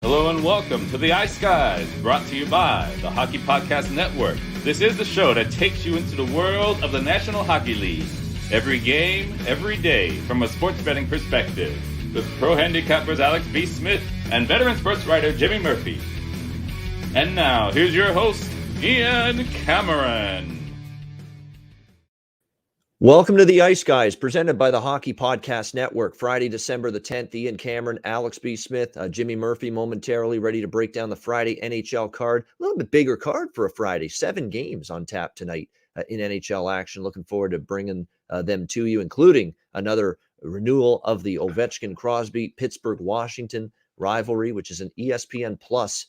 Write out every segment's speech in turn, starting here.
Hello and welcome to the Ice Guys, brought to you by the Hockey Podcast Network. This is the show that takes you into the world of the National Hockey League. Every game, every day, from a sports betting perspective. With pro handicappers Alex B. Smith and veteran sports writer Jimmy Murphy. And now, here's your host, Ian Cameron. Welcome to the Ice Guys, presented by the Hockey Podcast Network. Friday, December the 10th, Ian Cameron, Alex B. Smith, Jimmy Murphy momentarily ready to break down the Friday NHL card. A little bit bigger card for a Friday. 7 games on tap tonight in NHL action. Looking forward to bringing them to you, including another renewal of the Ovechkin-Crosby Pittsburgh-Washington rivalry, which is an ESPN Plus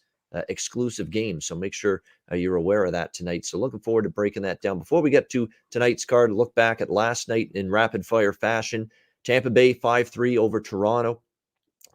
exclusive game. So make sure you're aware of that tonight. So looking forward to breaking that down. Before we get to tonight's card, look back at last night in rapid fire fashion. Tampa Bay 5-3 over Toronto.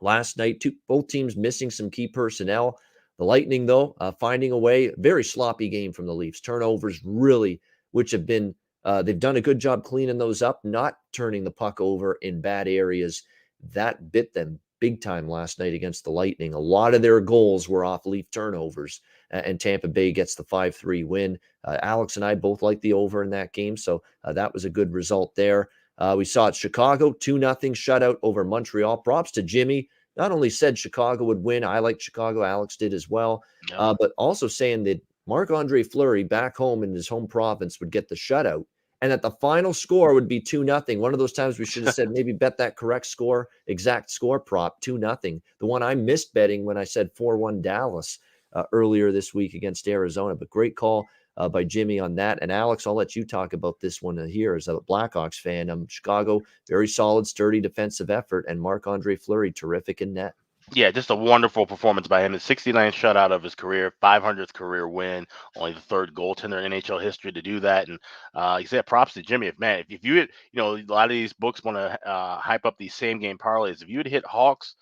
Last night, both teams missing some key personnel. The Lightning, though, finding a way. Very sloppy game from the Leafs. Turnovers really, which have been, they've done a good job cleaning those up, not turning the puck over in bad areas. That bit them big time last night against the Lightning. A lot of their goals were off Leaf turnovers, and Tampa Bay gets the 5-3 win. Alex and I both like the over in that game, so that was a good result there. We saw it Chicago, 2-0 shutout over Montreal. Props to Jimmy. Not only said Chicago would win, I liked Chicago, Alex did as well, but also saying that Marc-Andre Fleury back home in his home province would get the shutout, and that the final score would be 2-0. One of those times we should have said maybe bet that correct score, exact score prop, 2-0. The one I missed betting when I said 4-1 Dallas earlier this week against Arizona. But great call by Jimmy on that. And Alex, I'll let you talk about this one here as a Blackhawks fan. Chicago, very solid, sturdy defensive effort, and Marc-Andre Fleury, terrific in net. Yeah, just a wonderful performance by him. His 69th shutout of his career, 500th career win, only the third goaltender in NHL history to do that. And he said props to Jimmy. If you had, a lot of these books want to hype up these same game parlays. If you had hit Hawks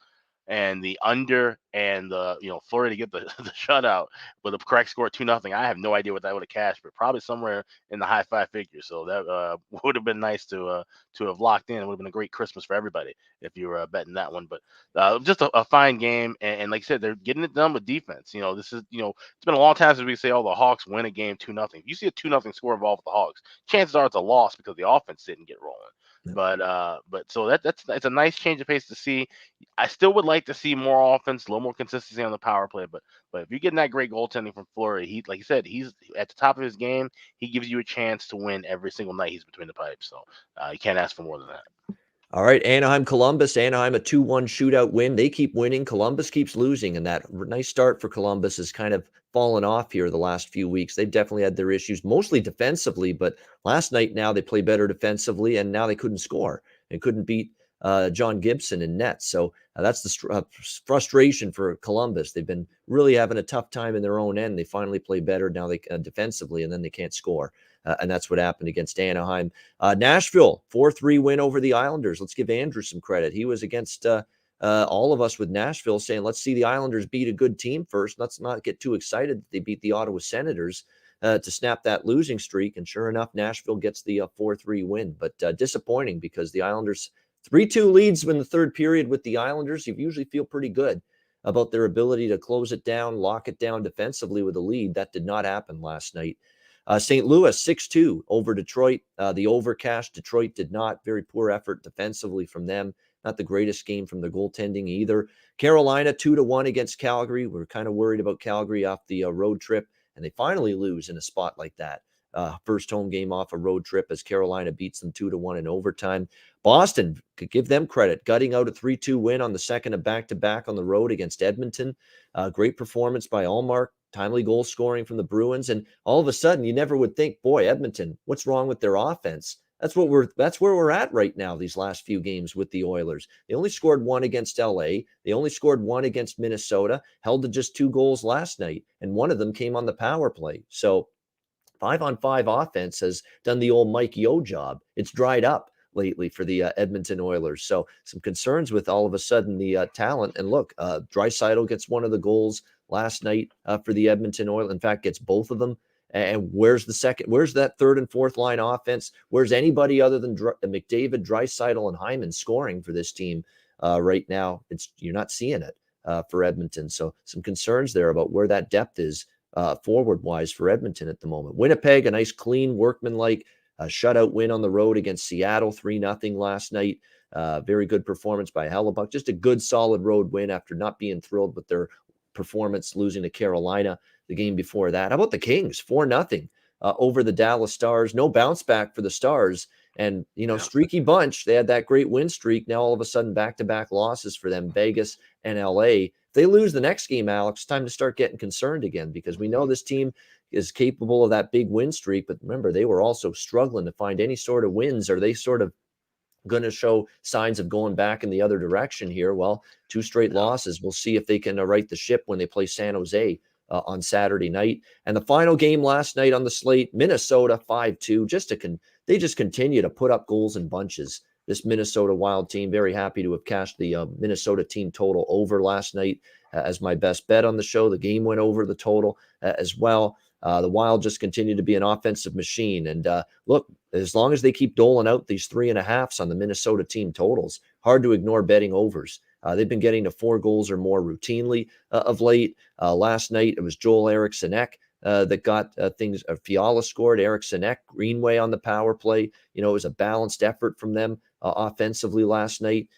and the under and the Fleury to get the shutout with a correct score 2-0, I have no idea what that would have cashed, but probably somewhere in the high 5 figures. So that would have been nice to have locked in. It would have been a great Christmas for everybody if you were betting that one. But just a fine game, and like I said, they're getting it done with defense. This is it's been a long time since we say, oh, the Hawks win a game 2-0. If you see a 2-0 score involved with the Hawks, chances are it's a loss because the offense didn't get rolling. But so that's a nice change of pace to see. I still would like to see more offense, a little more consistency on the power play. But if you're getting that great goaltending from Fleury, he, like you said, he's at the top of his game. He gives you a chance to win every single night he's between the pipes. So you can't ask for more than that. All right, Anaheim-Columbus. Anaheim, a 2-1 shootout win. They keep winning. Columbus keeps losing, and that nice start for Columbus has kind of fallen off here the last few weeks. They've definitely had their issues, mostly defensively, but last night now they play better defensively, and now they couldn't score. They couldn't beat John Gibson in net. So that's the frustration for Columbus. They've been really having a tough time in their own end. They finally play better now they defensively, and then they can't score. And that's what happened against Anaheim. Nashville, 4-3 win over the Islanders. Let's give Andrew some credit. He was against all of us with Nashville saying, let's see the Islanders beat a good team first. Let's not get too excited that they beat the Ottawa Senators to snap that losing streak. And sure enough, Nashville gets the 4-3 win. But disappointing because the Islanders, 3-2 leads in the third period with the Islanders. You usually feel pretty good about their ability to close it down, lock it down defensively with a lead. That did not happen last night. St. Louis, 6-2 over Detroit. The overcash, Detroit did not. Very poor effort defensively from them. Not the greatest game from the goaltending either. Carolina, 2-1 against Calgary. We're kind of worried about Calgary off the road trip, and they finally lose in a spot like that. First home game off a road trip as Carolina beats them 2-1 in overtime. Boston, could give them credit, gutting out a 3-2 win on the second of back-to-back on the road against Edmonton. Great performance by Allmark. Timely goal scoring from the Bruins, and all of a sudden, you never would think, boy, Edmonton, what's wrong with their offense? That's where we're at right now. These last few games with the Oilers, they only scored 1 against LA. They only scored 1 against Minnesota. Held to just 2 goals last night, and one of them came on the power play. So, 5-on-5 offense has done the old Mike Yeo job. It's dried up lately for the Edmonton Oilers. So, some concerns with all of a sudden the talent. And look, Draisaitl gets one of the goals last night for the Edmonton Oilers. In fact, gets both of them. And where's the second? Where's that third and fourth line offense? Where's anybody other than McDavid, Draisaitl, and Hyman scoring for this team right now? You're not seeing it. for Edmonton. So some concerns there about where that depth is forward-wise for Edmonton at the moment. Winnipeg, a nice, clean, workmanlike shutout win on the road against Seattle, 3-0 last night. Very good performance by Hellebuck. Just a good, solid road win after not being thrilled with their performance, losing to Carolina the game before that. How about the Kings? 4-0 over the Dallas Stars. No bounce back for the Stars. And, streaky bunch. They had that great win streak. Now all of a sudden back-to-back losses for them, Vegas and LA. If they lose the next game, Alex, it's time to start getting concerned again, because we know this team is capable of that big win streak. But remember, they were also struggling to find any sort of wins. Are they sort of going to show signs of going back in the other direction here? Well, 2 straight losses. We'll see if they can right the ship when they play San Jose on Saturday night. And the final game last night on the slate, Minnesota 5-2. They just continue to put up goals in bunches. This Minnesota Wild team, very happy to have cashed the Minnesota team total over last night as my best bet on the show. The game went over the total as well. The Wild just continue to be an offensive machine. And look, as long as they keep doling out these 3.5s on the Minnesota team totals, hard to ignore betting overs. They've been getting to 4 goals or more routinely of late. Last night, it was Joel Eriksson-Ek that got things. Fiala scored, Eriksson-Ek, Greenway on the power play. It was a balanced effort from them offensively last night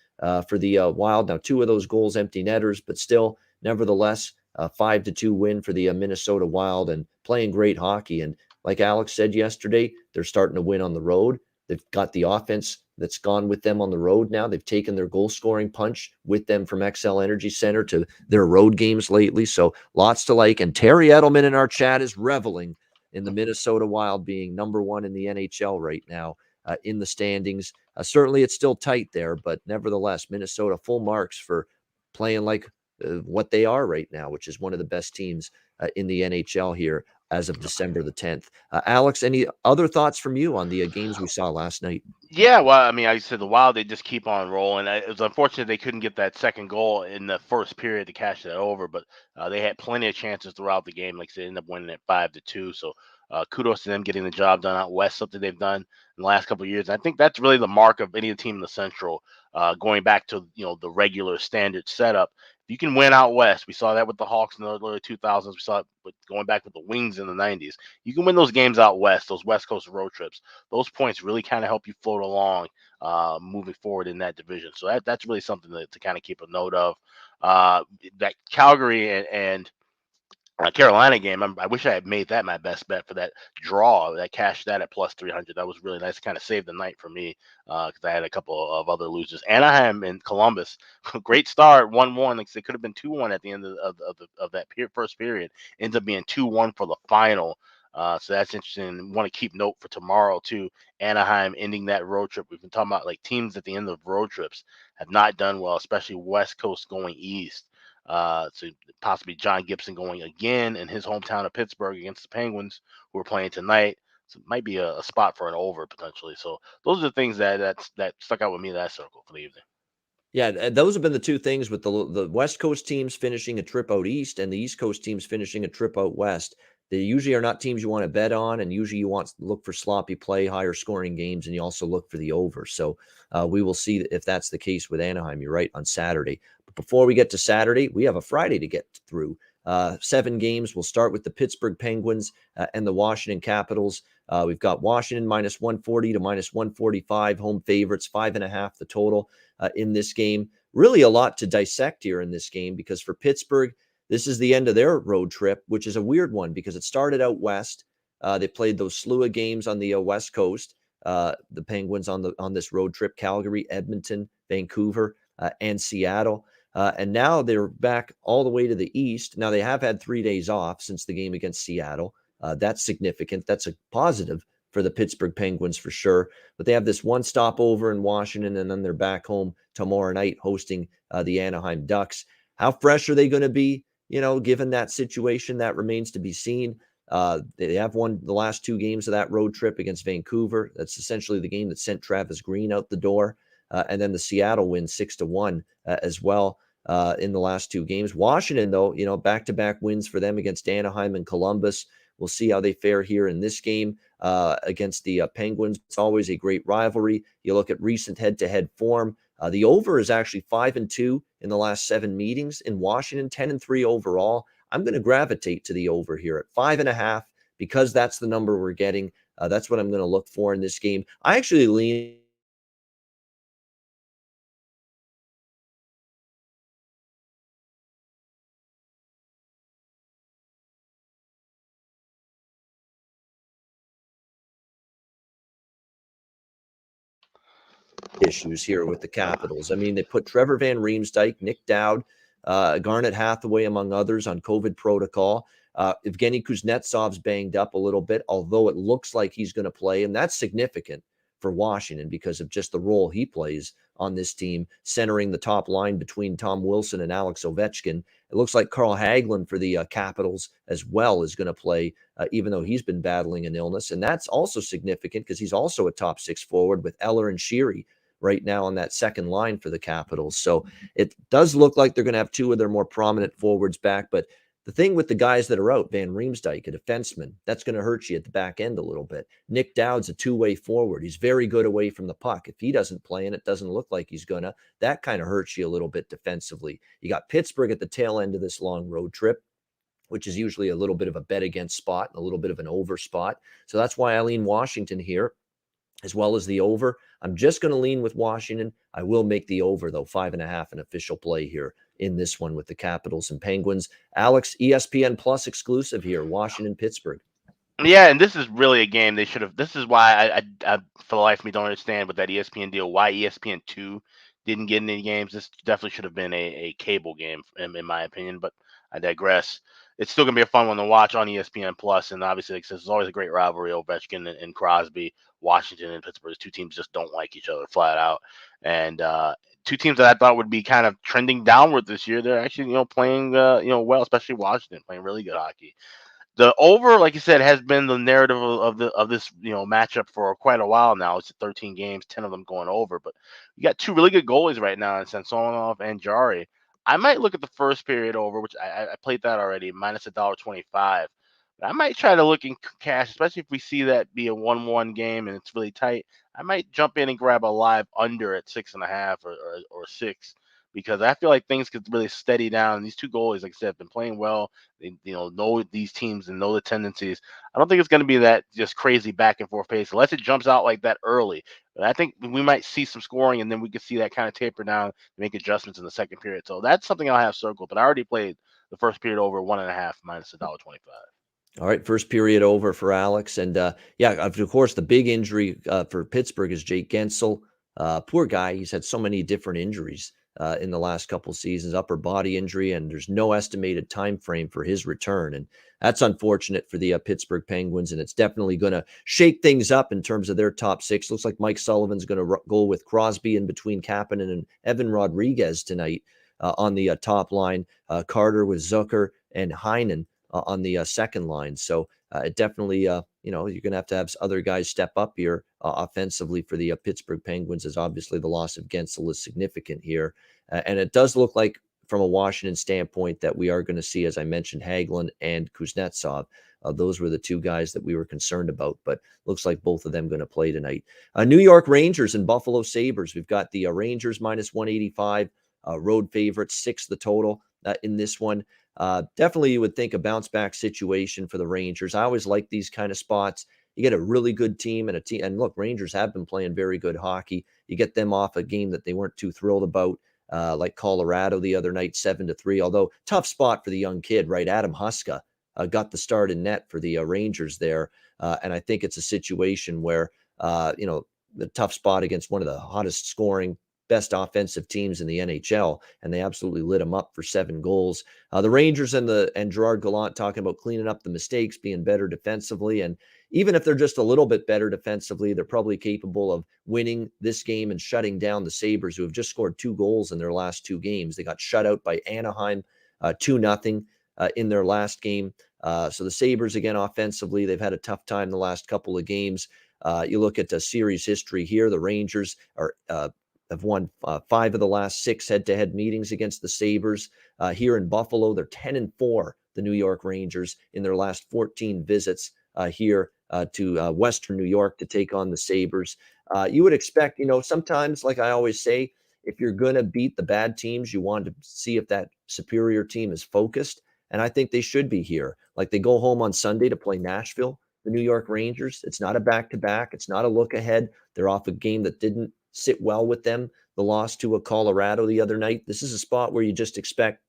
for the Wild. Now, 2 of those goals empty netters, but still, nevertheless, 5-2 win for the Minnesota Wild, and playing great hockey. And like Alex said yesterday, they're starting to win on the road. They've got the offense that's gone with them on the road now. They've taken their goal-scoring punch with them from XL Energy Center to their road games lately. So lots to like. And Terry Edelman in our chat is reveling in the Minnesota Wild being number 1 in the NHL right now in the standings. Certainly it's still tight there, but nevertheless, Minnesota full marks for playing like what they are right now, which is one of the best teams in the NHL here as of December the 10th. Alex, any other thoughts from you on the games we saw last night? Yeah, well, I mean, I said the Wild, they just keep on rolling. It was unfortunate they couldn't get that second goal in the first period to cash that over, but they had plenty of chances throughout the game. Like I said, they ended up winning at 5-2. So kudos to them getting the job done out west, something they've done in the last couple of years. And I think that's really the mark of any team in the Central, going back to the regular standard setup. You can win out west. We saw that with the Hawks in the early 2000s. We saw it going back with the Wings in the 90s. You can win those games out west, those West Coast road trips. Those points really kind of help you float along moving forward in that division. So that's really something to kind of keep a note of. That Calgary and Carolina game, I wish I had made that my best bet for that draw. That cashed that at plus 300. That was really nice to kind of save the night for me because I had a couple of other losers. Anaheim and Columbus, great start, 1-1. Like they could have been 2-1 at the end of that first period. Ends up being 2-1 for the final. So that's interesting. Want to keep note for tomorrow too. Anaheim ending that road trip. We've been talking about like teams at the end of road trips have not done well, especially West Coast going east. So possibly John Gibson going again in his hometown of Pittsburgh against the Penguins, who are playing tonight. So it might be a spot for an over potentially. So those are the things that stuck out with me that circle for the evening. Yeah, those have been the 2 things with the West Coast teams finishing a trip out east and the East Coast teams finishing a trip out west. They usually are not teams you want to bet on, and usually you want to look for sloppy play, higher scoring games, and you also look for the over. So we will see if that's the case with Anaheim. You're right, on Saturday. But before we get to Saturday, we have a Friday to get through. 7 games. We'll start with the Pittsburgh Penguins and the Washington Capitals. We've got Washington minus 140 to minus 145, home favorites, 5.5 the total in this game. Really a lot to dissect here in this game, because for Pittsburgh, this is the end of their road trip, which is a weird one because it started out west. They played those slew of games on the West Coast. The Penguins on this road trip: Calgary, Edmonton, Vancouver, and Seattle. And now they're back all the way to the east. Now they have had 3 days off since the game against Seattle. That's significant. That's a positive for the Pittsburgh Penguins for sure. But they have this one stopover in Washington, and then they're back home tomorrow night hosting the Anaheim Ducks. How fresh are they going to be? Given that situation, that remains to be seen. They have won the last 2 games of that road trip against Vancouver. That's essentially the game that sent Travis Green out the door. And then the Seattle win 6-1 as well in the last 2 games. Washington, though, back-to-back wins for them against Anaheim and Columbus. We'll see how they fare here in this game against the Penguins. It's always a great rivalry. You look at recent head-to-head form. The over is actually 5-2 in the last 7 meetings. In Washington, 10-3 overall. I'm going to gravitate to the over here at 5.5 because that's the number we're getting. That's what I'm going to look for in this game. I actually lean issues here with the Capitals. I mean, they put Trevor Van Riemsdyk, Nick Dowd, Garnet Hathaway, among others, on COVID protocol. Evgeny Kuznetsov's banged up a little bit, although it looks like he's going to play, and that's significant for Washington because of just the role he plays on this team, centering the top line between Tom Wilson and Alex Ovechkin. It looks like Carl Hagelin for the Capitals as well is going to play, even though he's been battling an illness, and that's also significant because he's also a top 6 forward with Eller and Sheary right now on that second line for the Capitals. So it does look like they're going to have 2 of their more prominent forwards back. But the thing with the guys that are out, Van Riemsdyk, a defenseman, that's going to hurt you at the back end a little bit. Nick Dowd's a 2-way forward. He's very good away from the puck. If he doesn't play, and it doesn't look like he's going to, that kind of hurts you a little bit defensively. You got Pittsburgh at the tail end of this long road trip, which is usually a little bit of a bet against spot and a little bit of an over spot. So that's why I lean Washington here, as well as the over. I'm just going to lean with Washington. I will make the over, though, 5.5, an official play here in this one with the Capitals and Penguins. Alex, ESPN Plus exclusive here, Washington, Pittsburgh. Yeah, and this is really a game they should have. This is why I for the life of me don't understand with that ESPN deal why ESPN2 didn't get any games. This definitely should have been a cable game, in my opinion, but I digress. It's still going to be a fun one to watch on ESPN Plus, and obviously, like I said, it's always a great rivalry. Ovechkin and Crosby, Washington and Pittsburgh. 2 teams just don't like each other flat out, and 2 teams that I thought would be kind of trending downward this year. They're actually, playing, well, especially Washington, playing really good hockey. The over, like you said, has been the narrative of this matchup for quite a while now. It's 13 games, 10 of them going over. But you got 2 really good goalies right now in Samsonov and Jari. I might look at the first period over, which I played that already, minus $1.25. But I might try to look in cash, especially if we see that be a 1-1 game and it's really tight. I might jump in and grab a live under at 6.5 or 6. Because I feel like things could really steady down. These 2 goalies, like I said, have been playing well. They know these teams and know the tendencies. I don't think it's going to be that just crazy back and forth pace unless it jumps out like that early. But I think we might see some scoring, and then we could see that kind of taper down, make adjustments in the second period. So that's something I'll have circled. But I already played the first period over 1.5 minus $1.25. All right, first period over for Alex. And of course, the big injury for Pittsburgh is Jake Gensel. Poor guy. He's had so many different injuries in the last couple seasons, upper body injury, and there's no estimated time frame for his return. And that's unfortunate for the Pittsburgh Penguins, and it's definitely going to shake things up in terms of their top 6. Looks like Mike Sullivan's going to go with Crosby in between Kapanen and Evan Rodriguez tonight on the top line. Carter with Zucker and Heinen on the second line. So it definitely, you're going to have other guys step up here offensively for the Pittsburgh Penguins, as obviously the loss of Gensel is significant here. And it does look like, from a Washington standpoint, that we are going to see, as I mentioned, Hagelin and Kuznetsov. Those were the 2 guys that we were concerned about, but looks like both of them going to play tonight. New York Rangers and Buffalo Sabres. We've got the Rangers minus 185, road favorites, 6 the total in this one. Definitely you would think a bounce back situation for the Rangers. I always like these kind of spots. You get a really good team and look, Rangers have been playing very good hockey. You get them off a game that they weren't too thrilled about, like Colorado the other night, 7-3, although tough spot for the young kid, right? Adam Huska got the start in net for the Rangers there. And I think it's a situation where, the tough spot against one of the hottest scoring, best offensive teams in the NHL, and they absolutely lit them up for 7 goals. The Rangers and Gerard Gallant talking about cleaning up the mistakes, being better defensively, and even if they're just a little bit better defensively, they're probably capable of winning this game and shutting down the Sabres, who have just scored 2 goals in their last 2 games. They got shut out by Anaheim 2-0 in their last game. So the Sabres, again, offensively, they've had a tough time the last couple of games. You look at the series history here, the Rangers have won 5 of the last 6 head-to-head meetings against the Sabres. Here in Buffalo, they're 10-4, the New York Rangers, in their last 14 visits here to Western New York to take on the Sabres. You would expect, sometimes, like I always say, if you're going to beat the bad teams, you want to see if that superior team is focused. And I think they should be here. Like they go home on Sunday to play Nashville, the New York Rangers. It's not a back-to-back. It's not a look ahead. They're off a game that didn't sit well with them. The loss to a Colorado the other night. This is a spot where you just expect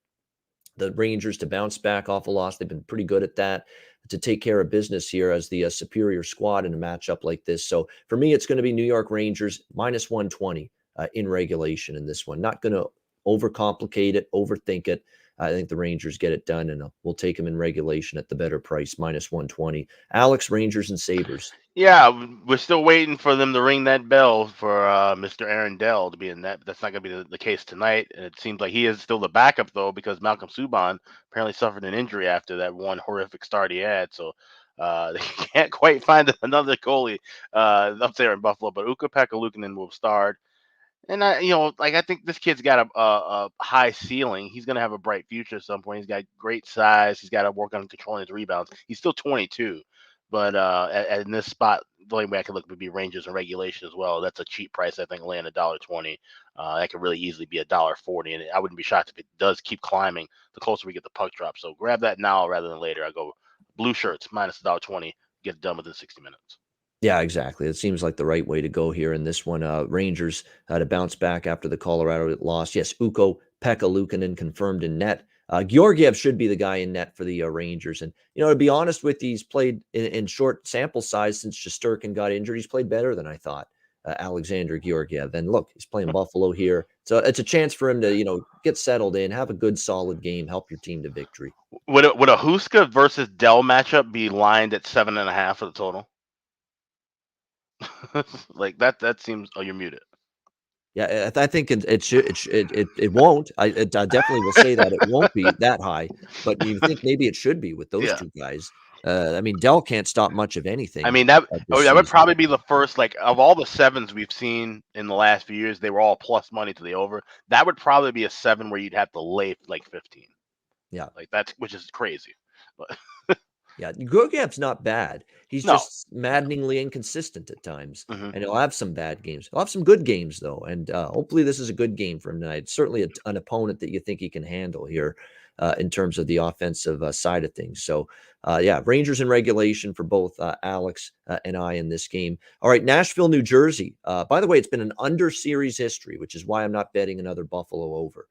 the Rangers to bounce back off a loss. They've been pretty good at that, to take care of business here as the superior squad in a matchup like this. So for me, it's going to be New York Rangers minus 120 in regulation in this one. Not going to overcomplicate it, overthink it. I think the Rangers get it done, and we'll take them in regulation at the better price, minus 120. Alex, Rangers and Sabres. Yeah, we're still waiting for them to ring that bell for Mr. Aaron Dell to be in that. That's not going to be the case tonight. And it seems like he is still the backup, though, because Malcolm Subban apparently suffered an injury after that one horrific start he had. So they can't quite find another goalie up there in Buffalo. But Ukko-Pekka Luukkonen will start. And I think this kid's got a high ceiling. He's going to have a bright future at some point. He's got great size. He's got to work on controlling his rebounds. He's still 22, but in this spot, the only way I could look would be Rangers and regulation as well. That's a cheap price. I think laying $1.20. That could really easily be $1.40, and I wouldn't be shocked if it does keep climbing the closer we get the puck drop. So grab that now rather than later. I go blue shirts minus $1.20. Get it done within 60 minutes. Yeah, exactly. It seems like the right way to go here in this one. Rangers to bounce back after the Colorado loss. Yes, Ukko-Pekka Luukkonen confirmed in net. Georgiev should be the guy in net for the Rangers. And, to be honest with you, he's played in short sample size since Shesterkin got injured. He's played better than I thought, Alexander Georgiev. And look, he's playing Buffalo here. So it's a chance for him to, get settled in, have a good, solid game, help your team to victory. Would a Huska versus Dell matchup be lined at 7.5 for the total? Like that seems. Oh, you're muted. Yeah, I think it won't. I definitely will say that it won't be that high, but you think maybe it should be with those two guys. Dell can't stop much of anything. That would probably be the first, of all the sevens we've seen in the last few years, they were all plus money to the over. That would probably be a 7 where you'd have to lay 15. Yeah, which is crazy. Yeah, Georgiev's not bad. He's just maddeningly inconsistent at times, and he'll have some bad games. He'll have some good games, though, and hopefully this is a good game for him tonight. Certainly an opponent that you think he can handle here in terms of the offensive side of things. So, Rangers in regulation for both Alex and I in this game. All right, Nashville, New Jersey. By the way, it's been an under series history, which is why I'm not betting another Buffalo over.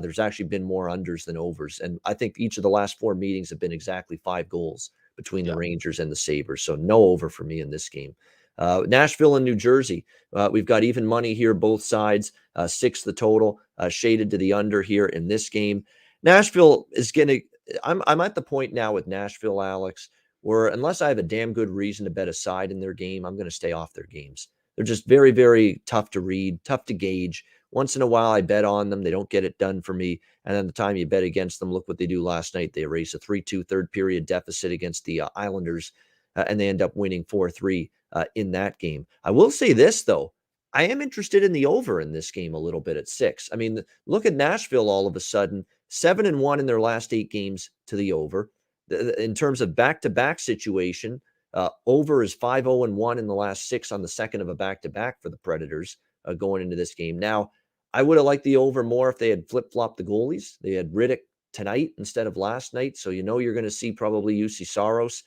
There's actually been more unders than overs. And I think each of the last 4 meetings have been exactly 5 goals between the Rangers and the Sabres. So no over for me in this game. Nashville and New Jersey. We've got even money here, both sides. 6 the total, shaded to the under here in this game. Nashville is going to, I'm at the point now with Nashville, Alex, where unless I have a damn good reason to bet a side in their game, I'm going to stay off their games. They're just very, very tough to read, tough to gauge. Once in a while, I bet on them. They don't get it done for me. And then the time you bet against them, look what they do last night. They erase a 3-2 third period deficit against the Islanders, and they end up winning 4-3 in that game. I will say this, though. I am interested in the over in this game a little bit at 6. Look at Nashville all of a sudden, 7-1 in their last 8 games to the over. In terms of back-to-back situation, over is 5-0-1 in the last 6 on the second of a back-to-back for the Predators going into this game. Now, I would have liked the over more if they had flip-flopped the goalies. They had Riddick tonight instead of last night. So you're going to see probably UC Saros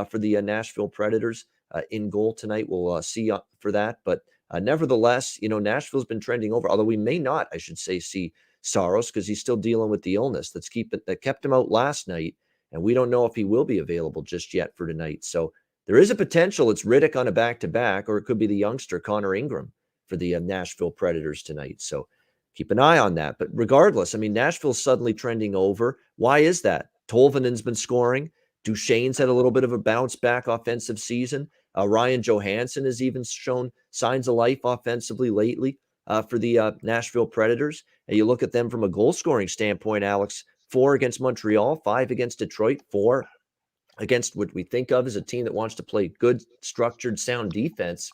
for the Nashville Predators in goal tonight. We'll see for that. But nevertheless, Nashville's been trending over, although we may not, I should say, see Saros because he's still dealing with the illness that kept him out last night. And we don't know if he will be available just yet for tonight. So there is a potential it's Riddick on a back-to-back, or it could be the youngster Connor Ingram for the Nashville Predators tonight. So keep an eye on that. But regardless, Nashville's suddenly trending over. Why is that? Tolvanen's been scoring. Duchesne's had a little bit of a bounce back offensive season. Ryan Johansson has even shown signs of life offensively lately for the Nashville Predators. And you look at them from a goal scoring standpoint, Alex, 4 against Montreal, 5 against Detroit, 4 against what we think of as a team that wants to play good, structured, sound defense.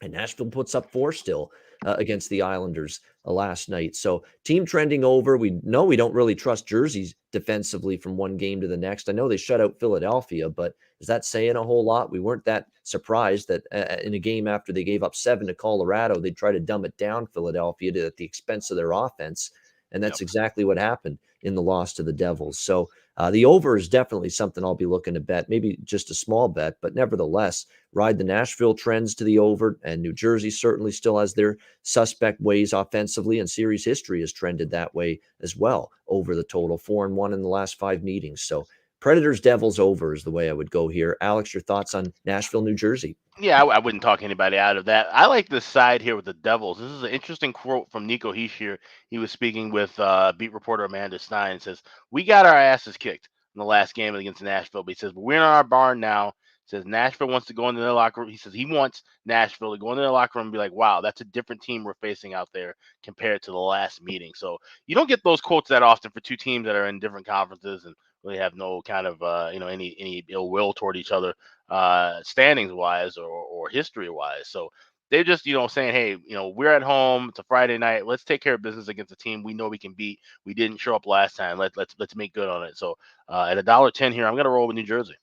And Nashville puts up 4 still. against the Islanders last night. So team trending over. We know we don't really trust jerseys defensively from one game to the next. I know they shut out Philadelphia, but is that saying a whole lot? We weren't that surprised that in a game after they gave up 7 to Colorado, they'd try to dumb it down Philadelphia at the expense of their offense. And that's exactly what happened in the loss to the Devils. So the over is definitely something I'll be looking to bet, maybe just a small bet, but nevertheless, ride the Nashville trends to the over, and New Jersey certainly still has their suspect ways offensively, and series history has trended that way as well over the total, 4-1 in the last 5 meetings. So Predators Devils over is the way I would go here. Alex, your thoughts on Nashville, New Jersey? Yeah, I wouldn't talk anybody out of that. I like this side here with the Devils. This is an interesting quote from Nico Hischier. He was speaking with beat reporter Amanda Stein. Says, "We got our asses kicked in the last game against Nashville." But he says, "We're in our barn now." He says Nashville wants to go into their locker room. He says he wants Nashville to go into their locker room and be like, "Wow, that's a different team we're facing out there compared to the last meeting." So you don't get those quotes that often for two teams that are in different conferences and really have no kind of any ill will toward each other standings wise or history wise. So they're just saying, hey, we're at home, it's a Friday night, let's take care of business against a team we know we can beat. We didn't show up last time, let's make good on it. So at $1.10 here, I'm going to roll with New Jersey.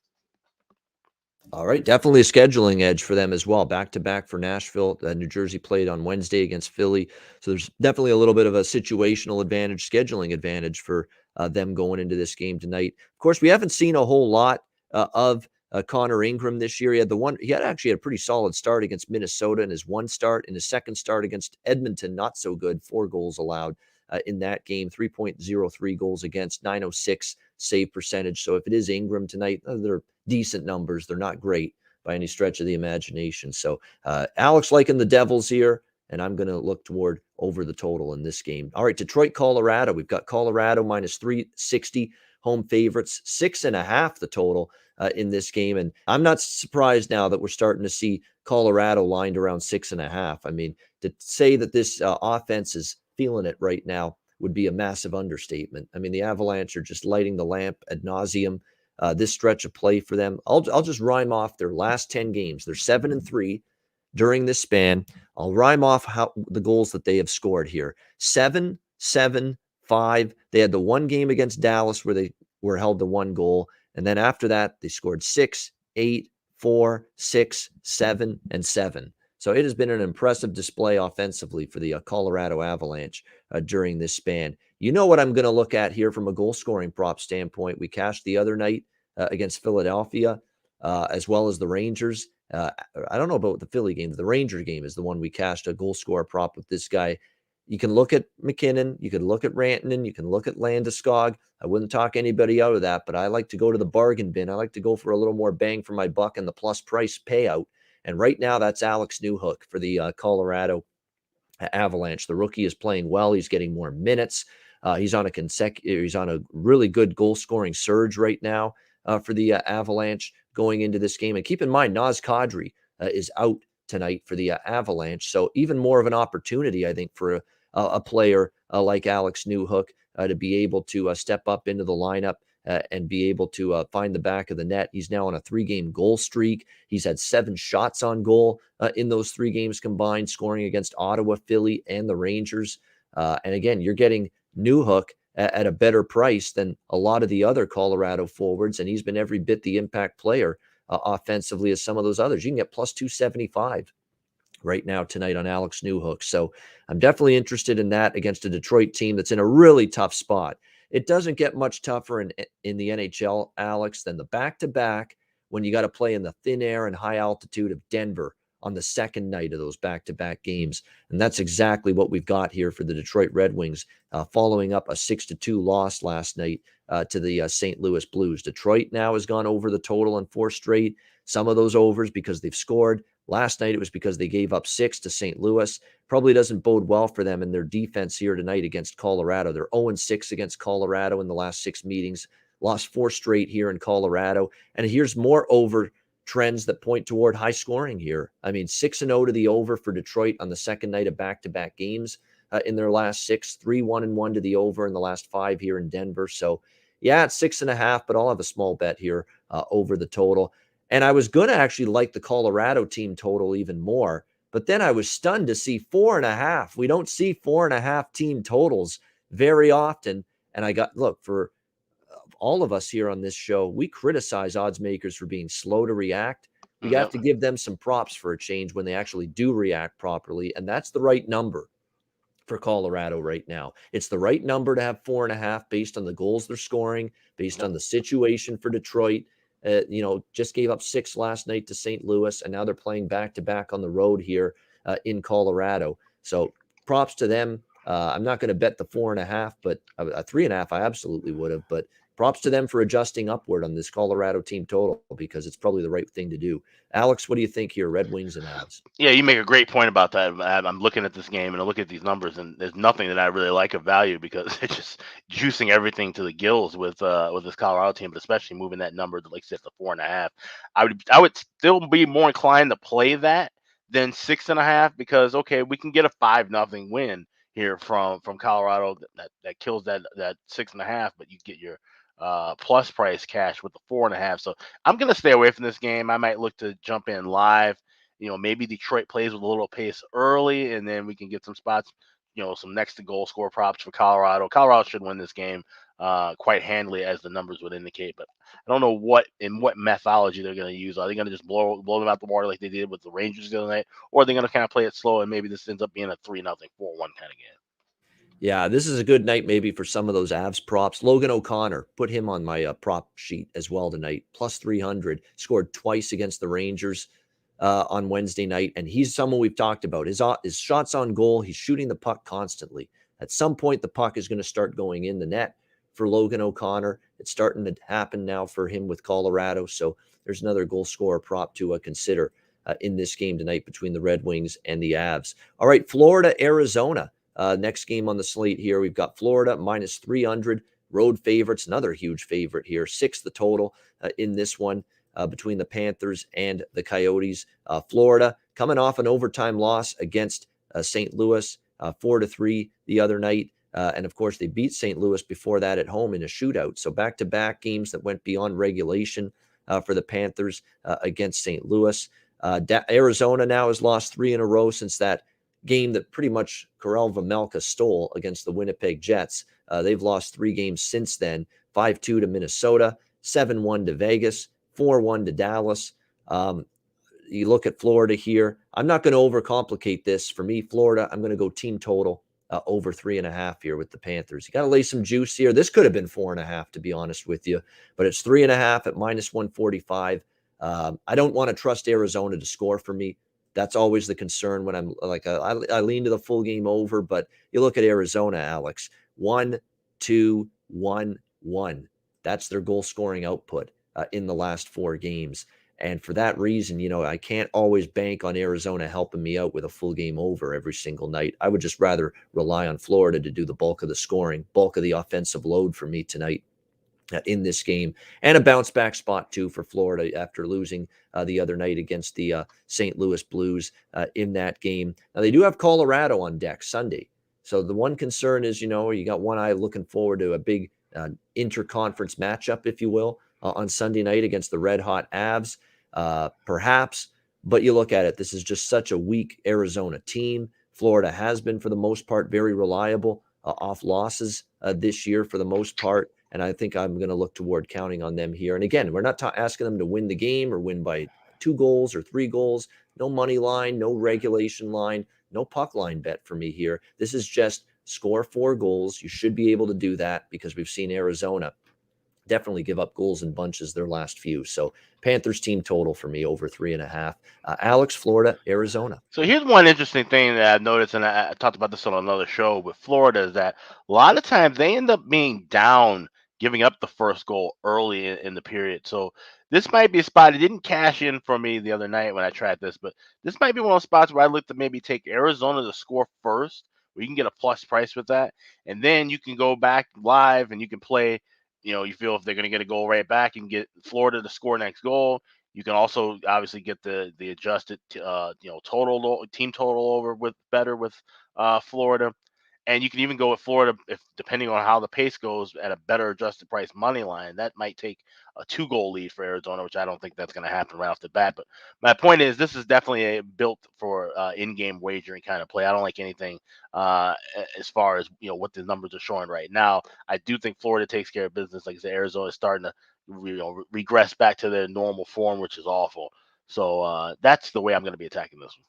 All right, definitely a scheduling edge for them as well. Back-to-back for Nashville. New Jersey played on Wednesday against Philly. So there's definitely a little bit of a situational advantage, scheduling advantage for them going into this game tonight. Of course, we haven't seen a whole lot of Connor Ingram this year. He had actually had a pretty solid start against Minnesota in his one start. In his second start against Edmonton, not so good. 4 goals allowed in that game, 3.03 goals against, 906 save percentage. So if it is Ingram tonight, they're decent numbers. They're not great by any stretch of the imagination. So Alex liking the Devils here, and I'm going to look toward over the total in this game. All right, Detroit, Colorado. We've got Colorado minus 360, home favorites, 6.5 the total in this game. And I'm not surprised now that we're starting to see Colorado lined around 6.5. I mean, to say that this offense is feeling it right now would be a massive understatement. I mean, the Avalanche are just lighting the lamp ad nauseum. This stretch of play for them, I'll just rhyme off their last 10 games. They're 7-3 during this span. I'll rhyme off the goals that they have scored here. 7, 7, 5. They had the one game against Dallas where they were held to 1 goal. And then after that, they scored 6, 8, 4, 6, 7, and 7. So it has been an impressive display offensively for the Colorado Avalanche during this span. You know what I'm going to look at here from a goal scoring prop standpoint. We cashed the other night against Philadelphia, as well as the Rangers. I don't know about the Philly game. The Ranger game is the one we cashed a goal scorer prop with this guy. You can look at McKinnon. You can look at Rantanen. You can look at Landeskog. I wouldn't talk anybody out of that, but I like to go to the bargain bin. I like to go for a little more bang for my buck and the plus price payout. And right now, that's Alex Newhook for the Colorado Avalanche. The rookie is playing well. He's getting more minutes. He's on a really good goal scoring surge right now for the Avalanche going into this game. And keep in mind, Naz Kadri is out tonight for the Avalanche. So even more of an opportunity, I think, for a player like Alex Newhook to be able to step up into the lineup and be able to find the back of the net. He's now on a 3-game goal streak. He's had 7 shots on goal in those 3 games combined, scoring against Ottawa, Philly, and the Rangers. And again, you're getting Newhook at a better price than a lot of the other Colorado forwards, and he's been every bit the impact player offensively as some of those others. You can get plus 275 right now tonight on Alex Newhook. So I'm definitely interested in that against a Detroit team that's in a really tough spot. It doesn't get much tougher in the NHL, Alex, than the back-to-back when you got to play in the thin air and high altitude of Denver on the second night of those back-to-back games. And that's exactly what we've got here for the Detroit Red Wings, following up a 6-2 loss last night to the St. Louis Blues. Detroit now has gone over the total in 4 straight. Some of those overs because they've scored. Last night, it was because they gave up 6 to St. Louis. Probably doesn't bode well for them in their defense here tonight against Colorado. They're 0-6 against Colorado in the last 6 meetings. Lost 4 straight here in Colorado. And here's more over trends that point toward high scoring here. I mean, 6-0 to the over for Detroit on the second night of back-to-back games in their last 6. 3-1-1 to the over in the last 5 here in Denver. So, yeah, it's 6.5, but I'll have a small bet here over the total. And I was going to actually like the Colorado team total even more, But then I was stunned to see 4.5. We don't see 4.5 team totals very often. And I got, look, for all of us here on this show, we criticize odds makers for being slow to react. We have to give them some props for a change when they actually do react properly. And that's the right number for Colorado right now. It's the right number to have 4.5 based on the goals they're scoring, based on the situation for Detroit. Just gave up 6 last night to St. Louis, and now they're playing back-to-back on the road here in Colorado. So props to them. I'm not going to bet the 4.5, but a 3.5 I absolutely would have. But props to them for adjusting upward on this Colorado team total, because it's probably the right thing to do. Alex, what do you think here? Red Wings and Avs. Yeah, you make a great point about that. I'm looking at this game and I look at these numbers, and there's nothing that I really like of value because it's just juicing everything to the gills with this Colorado team, but especially moving that number to, like I said, the 4.5. I would still be more inclined to play that than 6.5, because okay, we can get a 5-0 win here from Colorado that kills that 6.5, but you get your plus price cash with the 4.5. So I'm gonna stay away from this game. I might look to jump in live. Maybe Detroit plays with a little pace early, and then we can get some spots, some next to goal score props for Colorado. Colorado should win this game quite handily, as the numbers would indicate. But I don't know what methodology they're going to use. Are they going to just blow them out the water like they did with the Rangers the other night, or are they going to kind of play it slow and maybe this ends up being a 3-0, 4-1 kind of game? Yeah, this is a good night maybe for some of those Avs props. Logan O'Connor, put him on my prop sheet as well tonight. Plus 300, scored twice against the Rangers on Wednesday night, and he's someone we've talked about. His shots on goal, he's shooting the puck constantly. At some point, the puck is going to start going in the net for Logan O'Connor. It's starting to happen now for him with Colorado, so there's another goal scorer prop to consider in this game tonight between the Red Wings and the Avs. All right, Florida, Arizona. Next game on the slate here, we've got Florida minus 300, road favorites, another huge favorite here, 6 the total in this one between the Panthers and the Coyotes. Florida coming off an overtime loss against St. Louis, 4-3 the other night. And of course, they beat St. Louis before that at home in a shootout. So back-to-back games that went beyond regulation for the Panthers against St. Louis. Arizona now has lost 3 in a row since that game that pretty much Karel Vejmelka stole against the Winnipeg Jets. They've lost 3 games since then, 5-2 to Minnesota, 7-1 to Vegas, 4-1 to Dallas. You look at Florida here. I'm not going to overcomplicate this. For me, Florida, I'm going to go team total over 3.5 here with the Panthers. You got to lay some juice here. This could have been 4.5, to be honest with you, but it's 3.5 at minus 145. I don't want to trust Arizona to score for me. That's always the concern when I'm like, I lean to the full game over, but you look at Arizona, Alex, 1, 2, 1, 1. That's their goal scoring output in the last 4 games. And for that reason, I can't always bank on Arizona helping me out with a full game over every single night. I would just rather rely on Florida to do the bulk of the scoring, bulk of the offensive load for me tonight in this game, and a bounce back spot too for Florida after losing the other night against the St. Louis Blues in that game. Now they do have Colorado on deck Sunday. So the one concern is, you got one eye looking forward to a big interconference matchup, if you will, on Sunday night against the red hot Avs, perhaps. But you look at it, this is just such a weak Arizona team. Florida has been, for the most part, very reliable off losses this year for the most part. And I think I'm going to look toward counting on them here. And again, we're not asking them to win the game or win by 2 goals or 3 goals. No money line, no regulation line, no puck line bet for me here. This is just score 4 goals. You should be able to do that because we've seen Arizona definitely give up goals in bunches their last few. So Panthers team total for me over 3.5. Alex, Florida, Arizona. So here's one interesting thing that I've noticed, and I talked about this on another show with Florida, is that a lot of times they end up being down, giving up the first goal early in the period. So this might be a spot. It didn't cash in for me the other night when I tried this, but this might be one of those spots where I look to maybe take Arizona to score first, where you can get a plus price with that. And then you can go back live and you can play, you feel if they're going to get a goal right back, you can get Florida to score next goal. You can also obviously get the adjusted, total team total over with better with Florida. And you can even go with Florida if depending on how the pace goes at a better adjusted price money line. That might take a 2-goal lead for Arizona, which I don't think that's going to happen right off the bat. But my point is, this is definitely built for in-game wagering kind of play. I don't like anything as far as what the numbers are showing right now. I do think Florida takes care of business. Like I said, Arizona is starting to regress back to their normal form, which is awful. So that's the way I'm going to be attacking this one.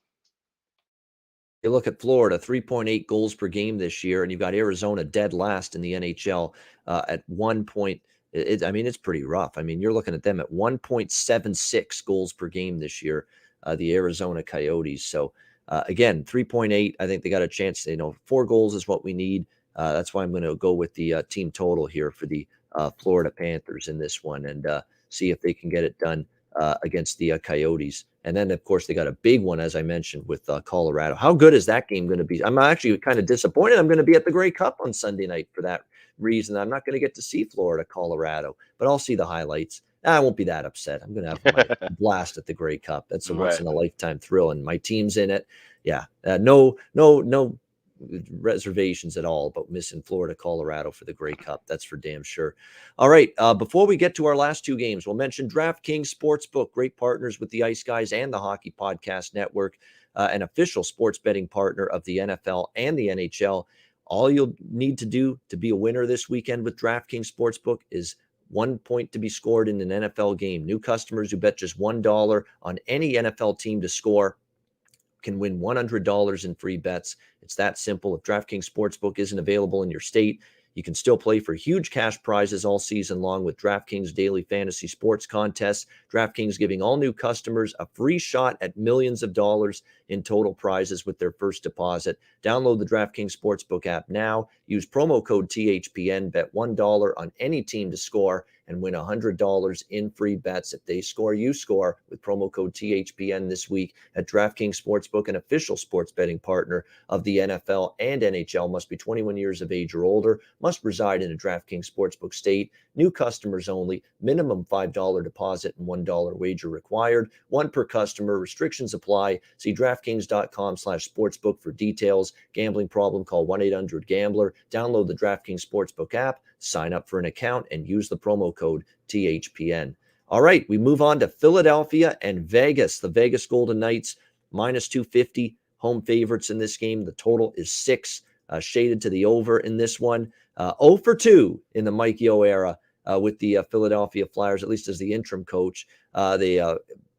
You look at Florida, 3.8 goals per game this year, and you've got Arizona dead last in the NHL at 1 point. It's pretty rough. You're looking at them at 1.76 goals per game this year, the Arizona Coyotes. So, again, 3.8, I think they got a chance. 4 goals is what we need. That's why I'm going to go with the team total here for the Florida Panthers in this one and see if they can get it done against the Coyotes. And then, of course, they got a big one, as I mentioned, with Colorado. How good is that game going to be? I'm actually kind of disappointed. I'm going to be at the Grey Cup on Sunday night for that reason. I'm not going to get to see Florida, Colorado, but I'll see the highlights. I won't be that upset. I'm going to have my blast at the Grey Cup. That's a once-in-a-lifetime thrill, and my team's in it. Yeah, no reservations at all about missing Florida, Colorado for the Grey Cup. That's for damn sure. All right. Before we get to our last 2 games, we'll mention DraftKings Sportsbook, great partners with the Ice Guys and the Hockey Podcast Network, an official sports betting partner of the NFL and the NHL. All you'll need to do to be a winner this weekend with DraftKings Sportsbook is 1 point to be scored in an NFL game. New customers who bet just $1 on any NFL team to score can win $100 in free bets. It's that simple. If DraftKings Sportsbook isn't available in your state, you can still play for huge cash prizes all season long with DraftKings daily fantasy sports contests. DraftKings giving all new customers a free shot at millions of dollars in total prizes with their first deposit. Download the DraftKings Sportsbook app now. Use promo code THPN. Bet $1 on any team to score and win $100 in free bets. If they score, you score with promo code THPN this week at DraftKings Sportsbook, an official sports betting partner of the NFL and NHL. Must be 21 years of age or older. Must reside in a DraftKings Sportsbook state. New customers only. Minimum $5 deposit and $1 wager required. 1 per customer. Restrictions apply. See DraftKings.com/sportsbook for details. Gambling problem? Call 1-800-GAMBLER. Download the DraftKings Sportsbook app. Sign up for an account and use the promo code THPN. All right, we move on to Philadelphia and Vegas. The Vegas Golden Knights -250 home favorites in this game. The total is 6, shaded to the over in this one. 0 for 2 in the Mike Yeo era with the Philadelphia Flyers, at least as the interim coach. They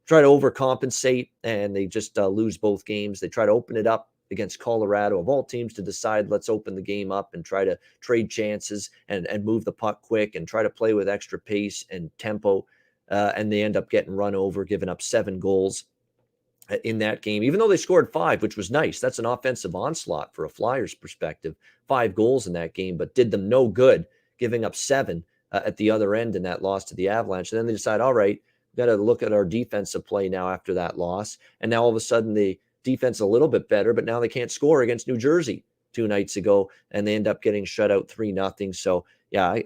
try to overcompensate and they just lose both games. They try to open it up against Colorado, of all teams, to decide, let's open the game up and try to trade chances and move the puck quick and try to play with extra pace and tempo. And they end up getting run over, giving up 7 goals in that game, even though they scored 5, which was nice. That's an offensive onslaught for a Flyers perspective. 5 goals in that game, but did them no good, giving up 7 at the other end in that loss to the Avalanche. And then they decide, all right, we've got to look at our defensive play now after that loss. And now all of a sudden the defense a little bit better, but now they can't score against New Jersey 2 nights ago, and they end up getting shut out 3-0. So yeah,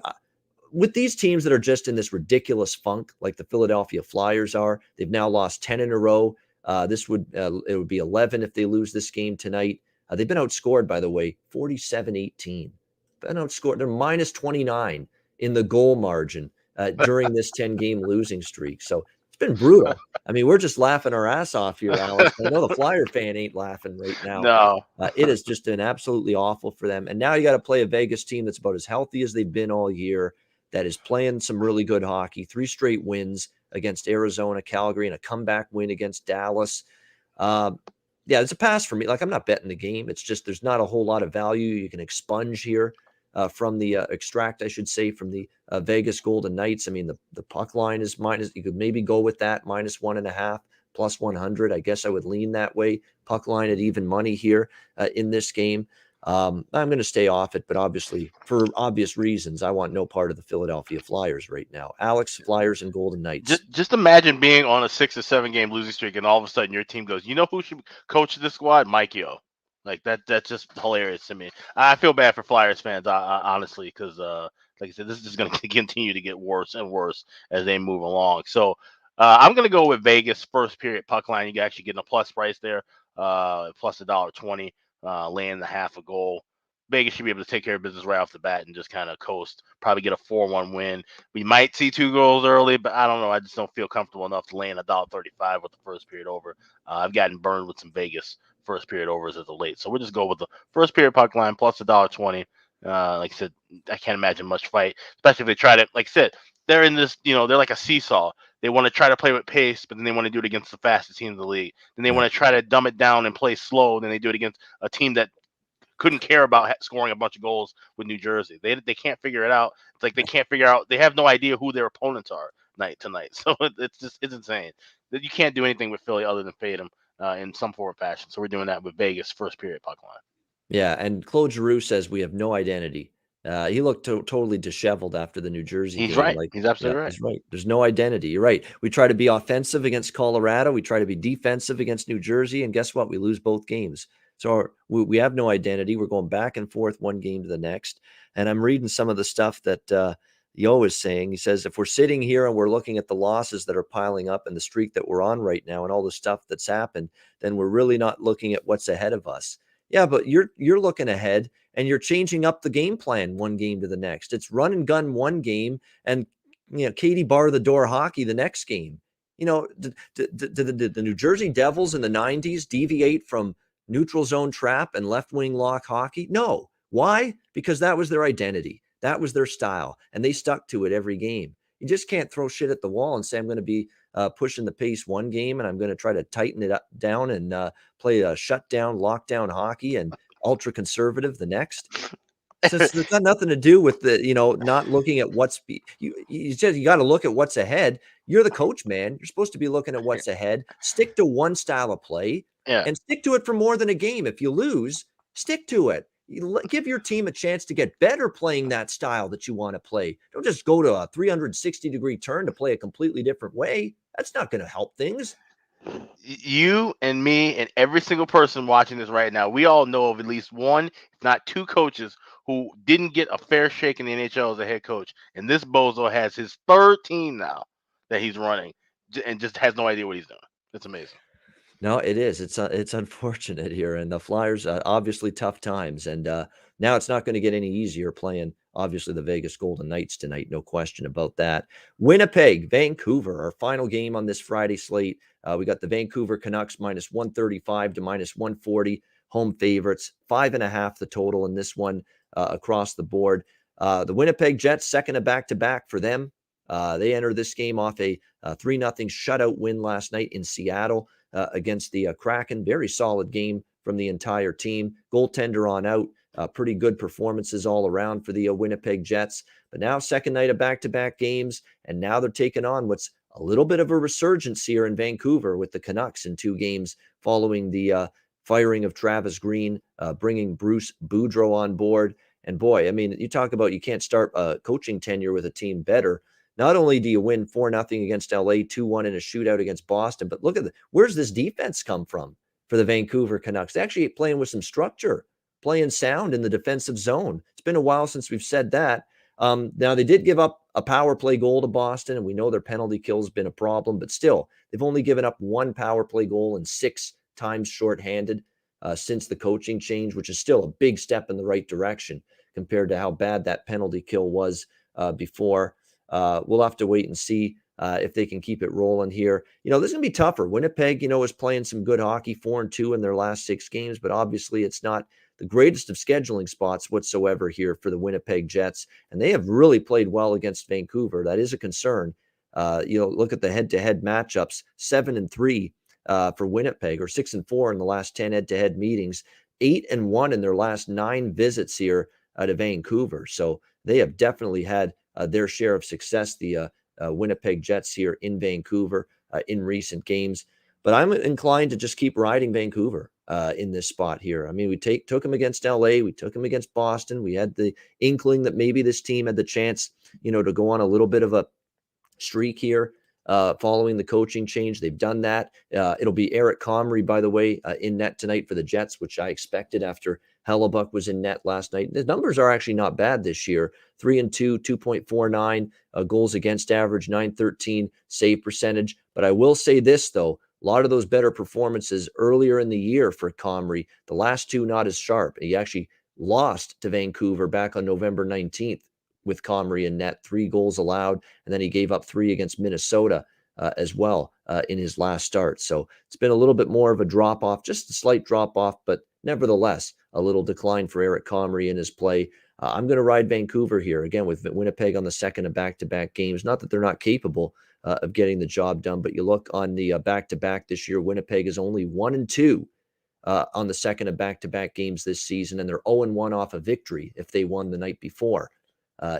with these teams that are just in this ridiculous funk, like the Philadelphia Flyers are, they've now lost 10 in a row. It would be 11 if they lose this game tonight. They've been outscored, by the way, 47-18. Been outscored. They're -29 in the goal margin during this 10-game losing streak. So it's been brutal. We're just laughing our ass off here, Alex. I know the Flyer fan ain't laughing right now. No. It has just been absolutely awful for them. And now you got to play a Vegas team that's about as healthy as they've been all year, that is playing some really good hockey. 3 straight wins against Arizona, Calgary, and a comeback win against Dallas. Yeah, it's a pass for me. Like, I'm not betting the game. It's just there's not a whole lot of value you can expunge here from the extract, I should say, from the Vegas Golden Knights. The puck line is minus. You could maybe go with that -1.5 plus 100. I guess I would lean that way. Puck line at even money here in this game. I'm going to stay off it, but obviously, for obvious reasons, I want no part of the Philadelphia Flyers right now. Alex, Flyers and Golden Knights. Just imagine being on a 6 or 7 game losing streak, and all of a sudden your team goes, you know who should coach this squad? Mike Yeo. Like that's just hilarious to me. I feel bad for Flyers fans, honestly, because like I said, this is going to continue to get worse and worse as they move along. So I'm going to go with Vegas first period puck line. You actually getting a plus price there, plus $1.20. Laying the half a goal. Vegas should be able to take care of business right off the bat and just kind of coast, probably get a 4-1 win. We might see 2 goals early, but I don't know. I just don't feel comfortable enough to lay in $1.35 with the first period over. I've gotten burned with some Vegas first period overs as of late. So we'll just go with the first period puck line plus $1.20. Like I said, I can't imagine much fight, especially if they try to, like I said, they're in this, they're like a seesaw. They want to try to play with pace, but then they want to do it against the fastest team in the league. Then they want to try to dumb it down and play slow. Then they do it against a team that couldn't care about scoring a bunch of goals with New Jersey. They can't figure it out. It's like they can't figure out. They have no idea who their opponents are night to night. So it's insane. You can't do anything with Philly other than fade them in some form or fashion. So we're doing that with Vegas first period puck line. Yeah, and Claude Giroux says we have no identity. He looked totally disheveled after the New Jersey He's game. right. He's absolutely right. He's right. There's no identity. You're right. We try to be offensive against Colorado. We try to be defensive against New Jersey. And guess what? We lose both games. So we have no identity. We're going back and forth one game to the next. And I'm reading some of the stuff that Yo is saying. He says, if we're sitting here and we're looking at the losses that are piling up and the streak that we're on right now and all the stuff that's happened, then we're really not looking at what's ahead of us. Yeah, but you're looking ahead and you're changing up the game plan one game to the next. It's run and gun one game and Katie bar the door hockey the next game. Did the New Jersey Devils in the 90s deviate from neutral zone trap and left wing lock hockey? No. Why? Because that was their identity. That was their style, and they stuck to it every game. You just can't throw shit at the wall and say, I'm going to be pushing the pace one game and I'm going to try to tighten it down and play a shutdown, lockdown hockey and ultra conservative the next. So it's got nothing to do with the, not looking at what's you got to look at what's ahead. You're the coach, man. You're supposed to be looking at what's ahead. Stick to one style of play and stick to it for more than a game. If you lose, stick to it. Give your team a chance to get better playing that style that you want to play. Don't just go to a 360-degree turn to play a completely different way. That's not going to help things. You and me and every single person watching this right now, we all know of at least one, if not 2 coaches who didn't get a fair shake in the NHL as a head coach. And this bozo has his 3rd team now that he's running and just has no idea what he's doing. It's amazing. No, it is. It's unfortunate here. And the Flyers, obviously tough times. And now it's not going to get any easier playing, obviously, the Vegas Golden Knights tonight. No question about that. Winnipeg, Vancouver, our final game on this Friday slate. We got the Vancouver Canucks minus 135 to minus 140. Home favorites, 5.5 the total in this one across the board. The Winnipeg Jets, second a back-to-back for them. They enter this game off a 3-0 shutout win last night in Seattle. Against the Kraken. Very solid game from the entire team. Goaltender on out. Pretty good performances all around for the Winnipeg Jets. But now second night of back-to-back games, and now they're taking on what's a little bit of a resurgence here in Vancouver with the Canucks in 2 games following the firing of Travis Green, bringing Bruce Boudreau on board. And boy, I mean, you talk about you can't start a coaching tenure with a team better. Not only do you win 4-0 against LA, 2-1 in a shootout against Boston, but look at where's this defense come from for the Vancouver Canucks? They're actually playing with some structure, playing sound in the defensive zone. It's been a while since we've said that. Now, they did give up a power play goal to Boston, and we know their penalty kill has been a problem, but still, they've only given up 1 power play goal and 6 times shorthanded since the coaching change, which is still a big step in the right direction compared to how bad that penalty kill was before. We'll have to wait and see if they can keep it rolling here. This is going to be tougher. Winnipeg, is playing some good hockey, 4-2 in their last 6 games, but obviously it's not the greatest of scheduling spots whatsoever here for the Winnipeg Jets. And they have really played well against Vancouver. That is a concern. Look at the head-to-head matchups, 7-3 for Winnipeg, or 6-4 in the last 10 head-to-head meetings, 8-1 in their last 9 visits here to Vancouver. So they have definitely had their share of success, the Winnipeg Jets here in Vancouver in recent games. But I'm inclined to just keep riding Vancouver in this spot here. I mean, we took them against LA. We took them against Boston. We had the inkling that maybe this team had the chance, to go on a little bit of a streak here following the coaching change. They've done that. It'll be Eric Comrie, by the way, in net tonight for the Jets, which I expected after Hellebuck was in net last night. The numbers are actually not bad this year. 3-2, 2.49 goals against average, 913 save percentage. But I will say this, though, a lot of those better performances earlier in the year for Comrie, the last 2 not as sharp. He actually lost to Vancouver back on November 19th with Comrie in net, 3 goals allowed, and then he gave up 3 against Minnesota as well in his last start. So it's been a little bit more of a drop-off, just a slight drop-off, but nevertheless, a little decline for Eric Comrie in his play. I'm going to ride Vancouver here, again, with Winnipeg on the second of back-to-back games. Not that they're not capable of getting the job done, but you look on the back-to-back this year, Winnipeg is only 1-2 on the second of back-to-back games this season, and they're 0-1 off a victory if they won the night before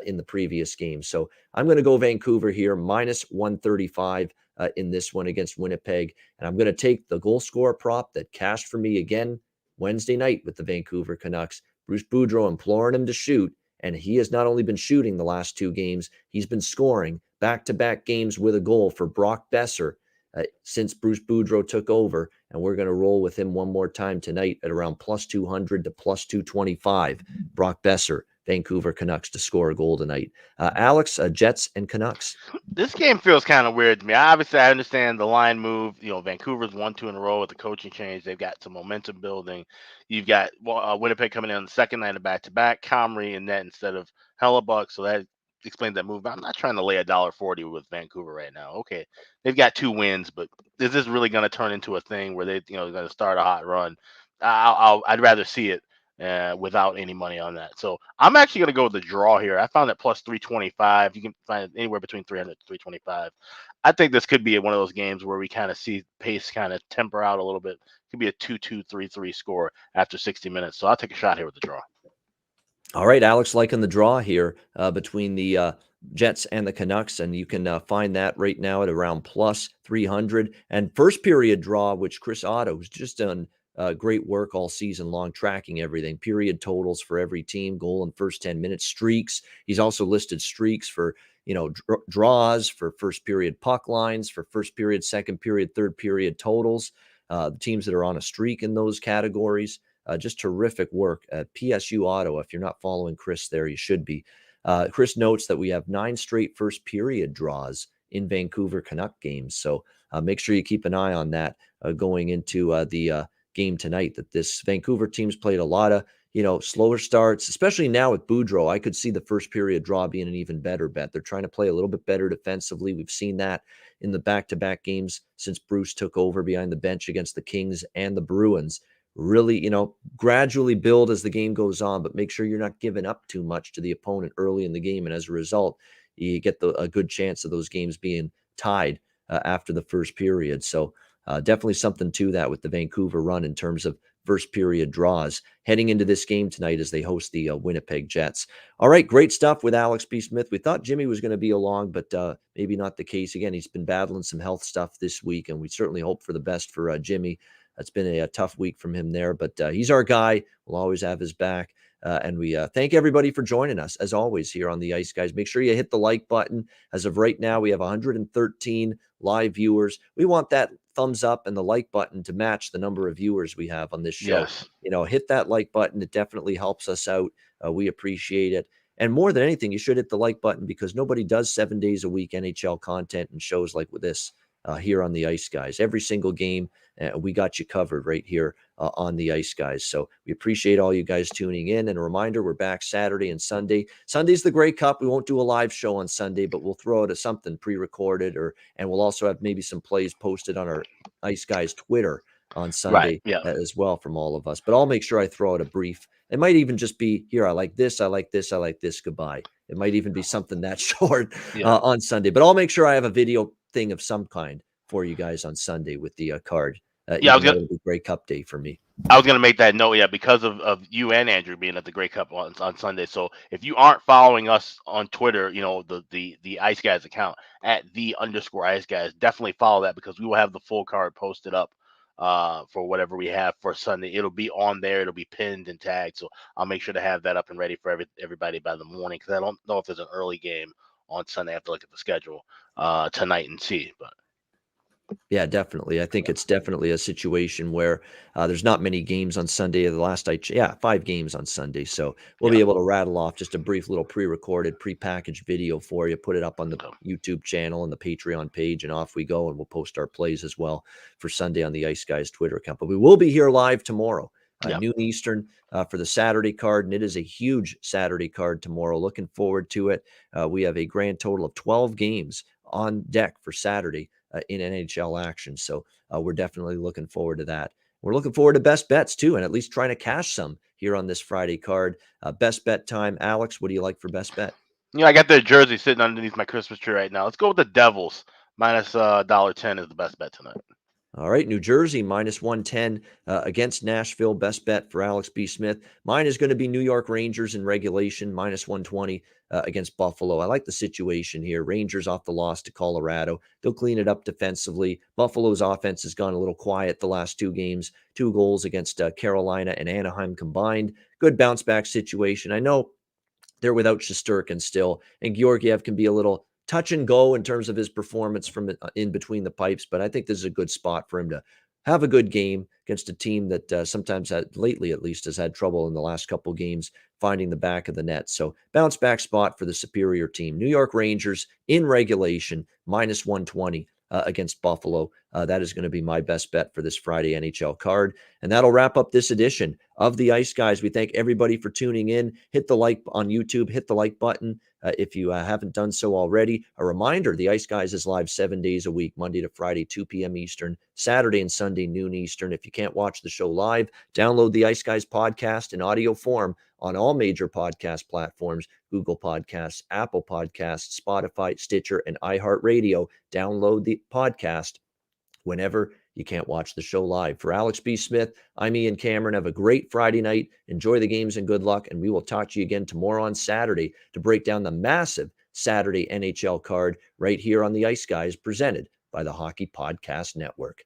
in the previous game. So I'm going to go Vancouver here, minus 135 in this one against Winnipeg. And I'm going to take the goal scorer prop that cashed for me again Wednesday night with the Vancouver Canucks. Bruce Boudreau imploring him to shoot, and he has not only been shooting the last 2 games, he's been scoring back-to-back games with a goal for Brock Besser since Bruce Boudreau took over, and we're going to roll with him one more time tonight at around plus 200 to plus 225. Brock Besser, Vancouver Canucks, to score a goal tonight. Alex, Jets and Canucks. This game feels kind of weird to me. Obviously, I understand the line move. Vancouver's 1-2 in a row with the coaching change. They've got some momentum building. You've got Winnipeg coming in on the second night of back-to-back, Comrie in net instead of Hellebuck, so that explains that move. I'm not trying to lay $1.40 with Vancouver right now. Okay, they've got 2 wins, but is this really going to turn into a thing where they're going to start a hot run? I'd rather see it without any money on that. So I'm actually going to go with the draw here. I found it plus 325. You can find it anywhere between 300 to 325. I think this could be one of those games where we kind of see pace kind of temper out a little bit. It could be a 2-2, 3-3 score after 60 minutes. So I'll take a shot here with the draw. All right, Alex liking the draw here between the Jets and the Canucks, and you can find that right now at around plus 300. And first period draw, which Chris Otto has just done great work all season long, tracking everything, period totals for every team, goal in first 10 minutes, streaks. He's also listed streaks for, draws, for first period puck lines, for first period, second period, third period totals, the teams that are on a streak in those categories. Just terrific work at PSU Auto. If you're not following Chris there, you should be. Chris notes that we have 9 straight first period draws in Vancouver Canuck games. So make sure you keep an eye on that going into the game tonight, that this Vancouver team's played a lot of, slower starts, especially now with Boudreau. I could see the first period draw being an even better bet. They're trying to play a little bit better defensively. We've seen that in the back-to-back games since Bruce took over behind the bench against the Kings and the Bruins. Really, gradually build as the game goes on, but make sure you're not giving up too much to the opponent early in the game. And as a result, you get a good chance of those games being tied after the first period. So definitely something to that with the Vancouver run in terms of first period draws heading into this game tonight as they host the Winnipeg Jets. All right, great stuff with Alex B. Smith. We thought Jimmy was going to be along, but maybe not the case. Again, he's been battling some health stuff this week, and we certainly hope for the best for Jimmy. It's been a tough week from him there, but he's our guy. We'll always have his back. And we thank everybody for joining us, as always, here on the Ice Guys. Make sure you hit the like button. As of right now, we have 113 live viewers. We want that thumbs up and the like button to match the number of viewers we have on this show. Yes. Hit that like button. It definitely helps us out. We appreciate it. And more than anything, you should hit the like button because nobody does 7 days a week NHL content and shows like with this here on the Ice Guys. Every single game, we got you covered right here on the Ice Guys. So we appreciate all you guys tuning in. And a reminder, we're back Saturday and Sunday. Sunday's the Grey Cup. We won't do a live show on Sunday, but we'll throw out something pre-recorded, and we'll also have maybe some plays posted on our Ice Guys Twitter on Sunday as well from all of us. But I'll make sure I throw out a brief. It might even just be, here, I like this, I like this, I like this, goodbye. It might even be something that short on Sunday. But I'll make sure I have a video thing of some kind for you guys on Sunday with the card. It'll be Grey Cup day for me. I was going to make that note, because of you and Andrew being at the Grey Cup on Sunday. So if you aren't following us on Twitter, the Ice Guys account at @_Ice Guys, definitely follow that because we will have the full card posted up for whatever we have for Sunday. It'll be on there. It'll be pinned and tagged. So I'll make sure to have that up and ready for everybody by the morning because I don't know if there's an early game on Sunday. I have to look at the schedule tonight and see. But yeah, definitely. I think it's definitely a situation where there's not many games on Sunday. The last 5 games on Sunday. So we'll be able to rattle off just a brief little pre-recorded, pre-packaged video for you, put it up on the YouTube channel and the Patreon page, and off we go. And we'll post our plays as well for Sunday on the Ice Guys Twitter account. But we will be here live tomorrow noon Eastern for the Saturday card, and it is a huge Saturday card tomorrow. Looking forward to it. We have a grand total of 12 games on deck for Saturday in NHL action, so we're definitely looking forward to that. We're looking forward to best bets too, and at least trying to cash some here on this Friday card. Best bet time. Alex, what do you like for best bet? I got their jersey sitting underneath my Christmas tree right now. Let's go with the Devils. Minus $1.10 is the best bet tonight. All right, New Jersey minus 110 against Nashville. Best bet for Alex B. Smith. Mine is going to be New York Rangers in regulation, minus 120 against Buffalo. I like the situation here. Rangers off the loss to Colorado. They'll clean it up defensively. Buffalo's offense has gone a little quiet the last two games. 2 goals against Carolina and Anaheim combined. Good bounce back situation. I know they're without Shesterkin still, and Georgiev can be a little touch and go in terms of his performance from in between the pipes, but I think this is a good spot for him to have a good game against a team that sometimes lately at least has had trouble in the last couple games finding the back of the net. So bounce back spot for the superior team. New York Rangers in regulation, minus 120 against Buffalo. That is going to be my best bet for this Friday NHL card. And that'll wrap up this edition of the Ice Guys. We thank everybody for tuning in. Hit the like on YouTube, hit the like button if you haven't done so already. A reminder, the Ice Guys is live 7 days a week, Monday to Friday, 2 p.m. Eastern, Saturday and Sunday, noon Eastern. If you can't watch the show live, download the Ice Guys podcast in audio form on all major podcast platforms, Google Podcasts, Apple Podcasts, Spotify, Stitcher, and iHeartRadio. Download the podcast whenever you can't watch the show live. For Alex B. Smith, I'm Ian Cameron. Have a great Friday night. Enjoy the games and good luck. And we will talk to you again tomorrow on Saturday to break down the massive Saturday NHL card right here on the Ice Guys, presented by the Hockey Podcast Network.